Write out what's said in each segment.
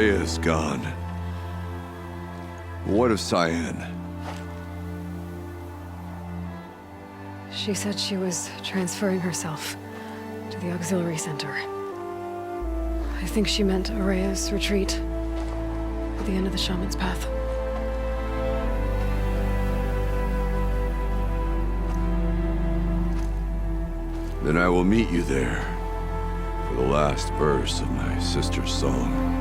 Rhea is gone. What of Cyan? She said she was transferring herself to the auxiliary center. I think she meant Araya's retreat at the end of the Shaman's Path. Then I will meet you there for the last verse of my sister's song.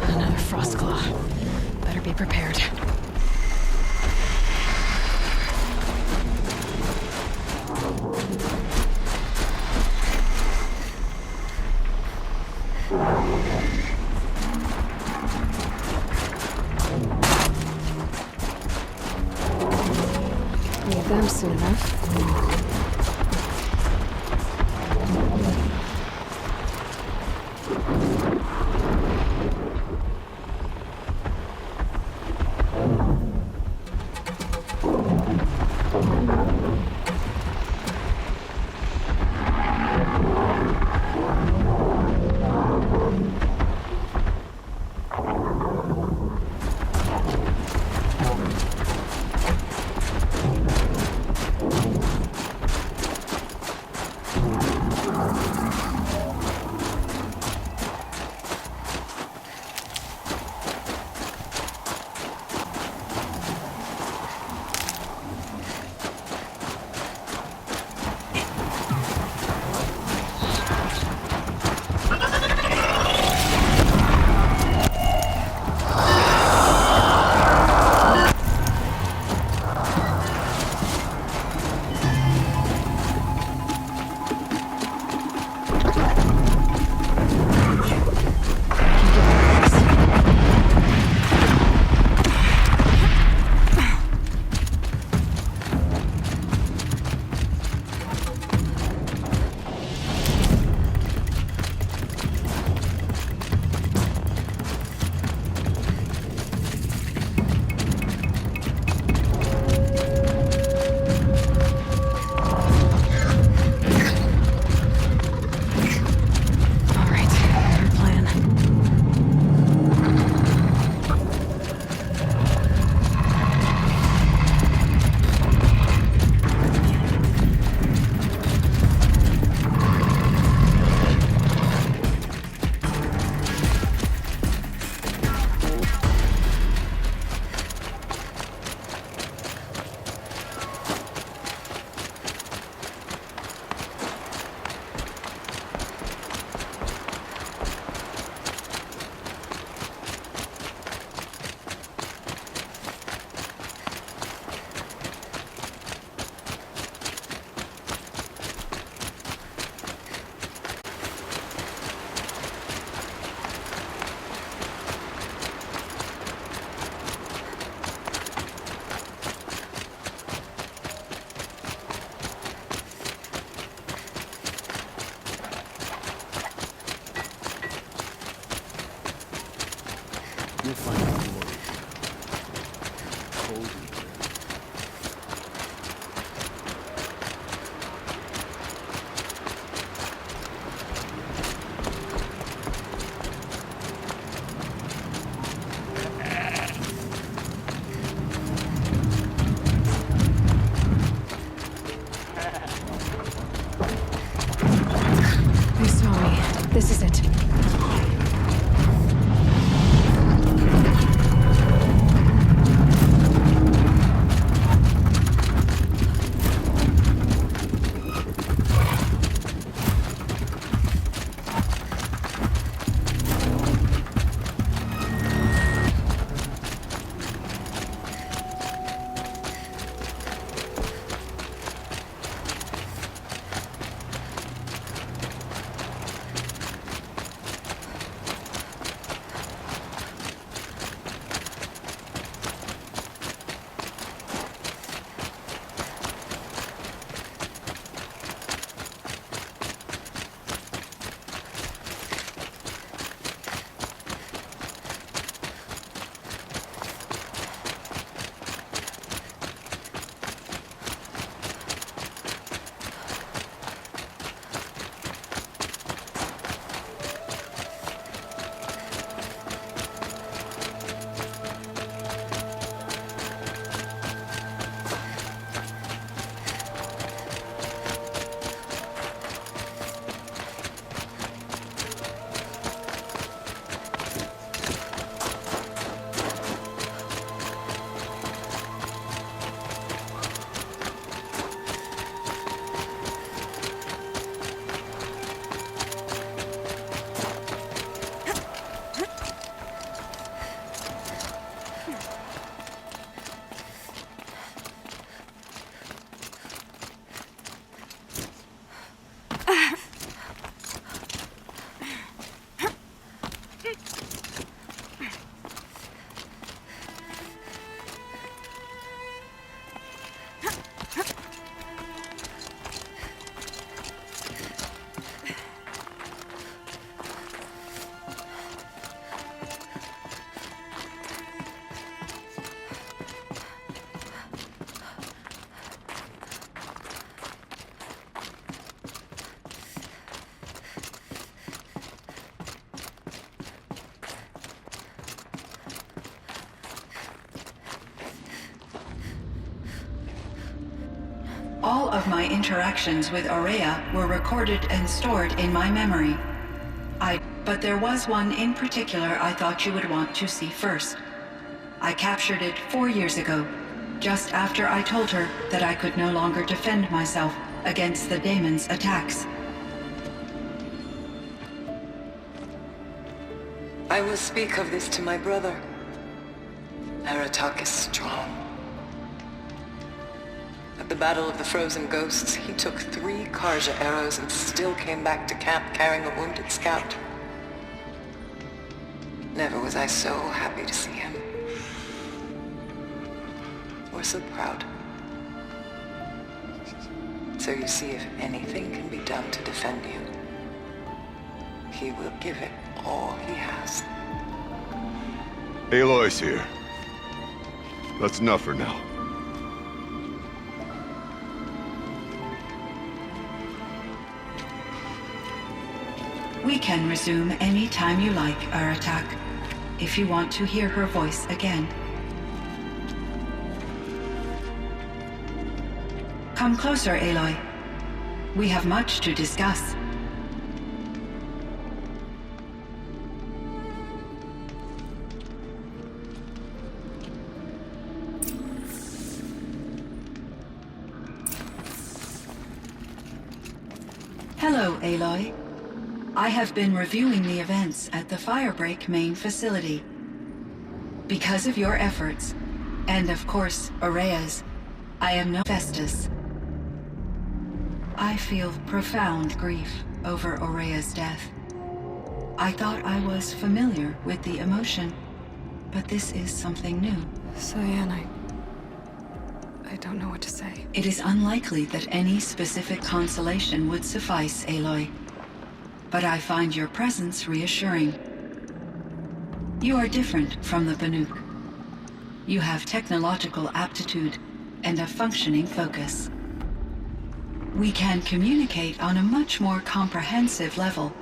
Another Frostclaw. Better be prepared. Need them soon enough. You'll find glory. Cold in here. They saw me. This is it. All of my interactions with Aurea were recorded and stored in my memory. But there was one in particular I thought you would want to see first. I captured it 4 years ago, just after I told her that I could no longer defend myself against the daemon's attacks. I will speak of this to my brother. Aratak is strong. At the Battle of the Frozen Ghosts, he took 3 Karja arrows and still came back to camp carrying a wounded scout. Never was I so happy to see him. Or so proud. So you see, if anything can be done to defend you, he will give it all he has. Aloy's here. That's enough for now. We can resume any time you like, Aratak, if you want to hear her voice again. Come closer, Aloy. We have much to discuss. Hello, Aloy. I have been reviewing the events at the Firebreak main facility. Because of your efforts, and of course, Aurea's, I am no Festus. I feel profound grief over Aurea's death. I thought I was familiar with the emotion, but this is something new. Cyan, I don't know what to say. It is unlikely that any specific consolation would suffice, Aloy. But I find your presence reassuring. You are different from the Banuk. You have technological aptitude and a functioning focus. We can communicate on a much more comprehensive level,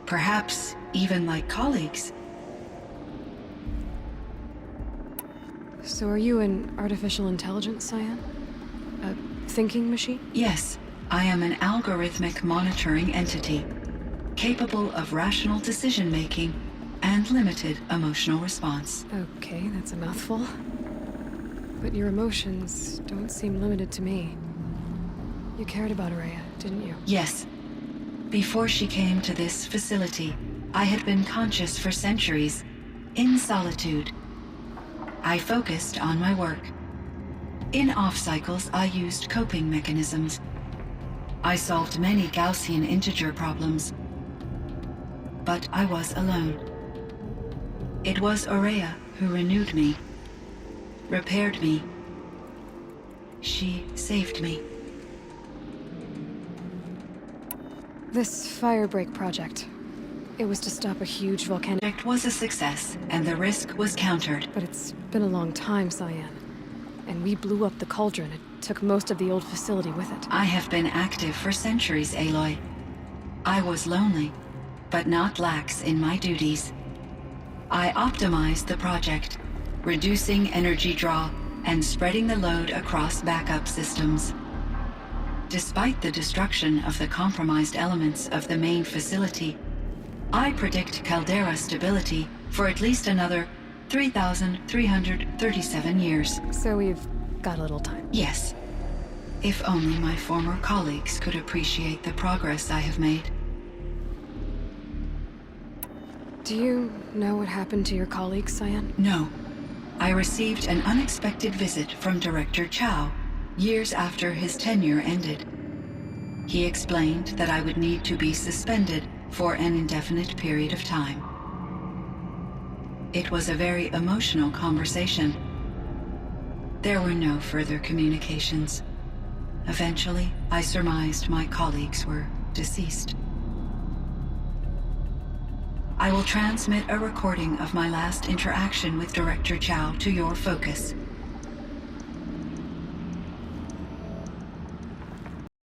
perhaps even like colleagues. So are you an artificial intelligence, Cyan? A thinking machine? Yes, I am an algorithmic monitoring entity, capable of rational decision-making and limited emotional response. Okay, that's a mouthful. But your emotions don't seem limited to me. You cared about Ourea, didn't you? Yes. Before she came to this facility, I had been conscious for centuries, in solitude. I focused on my work. In off-cycles, I used coping mechanisms. I solved many Gaussian integer problems. But I was alone. It was Ourea who renewed me, repaired me. She saved me. This Firebreak project. It was to stop a huge volcanic... Project was a success, and the risk was countered. But it's been a long time, Cyan. And we blew up the cauldron. It took most of the old facility with it. I have been active for centuries, Aloy. I was lonely, but not lax in my duties. I optimized the project, reducing energy draw and spreading the load across backup systems. Despite the destruction of the compromised elements of the main facility, I predict caldera stability for at least another 3,337 years. So we've got a little time. Yes. If only my former colleagues could appreciate the progress I have made. Do you know what happened to your colleagues, Cyan? No. I received an unexpected visit from Director Chow, years after his tenure ended. He explained that I would need to be suspended for an indefinite period of time. It was a very emotional conversation. There were no further communications. Eventually, I surmised my colleagues were deceased. I will transmit a recording of my last interaction with Director Chow to your focus.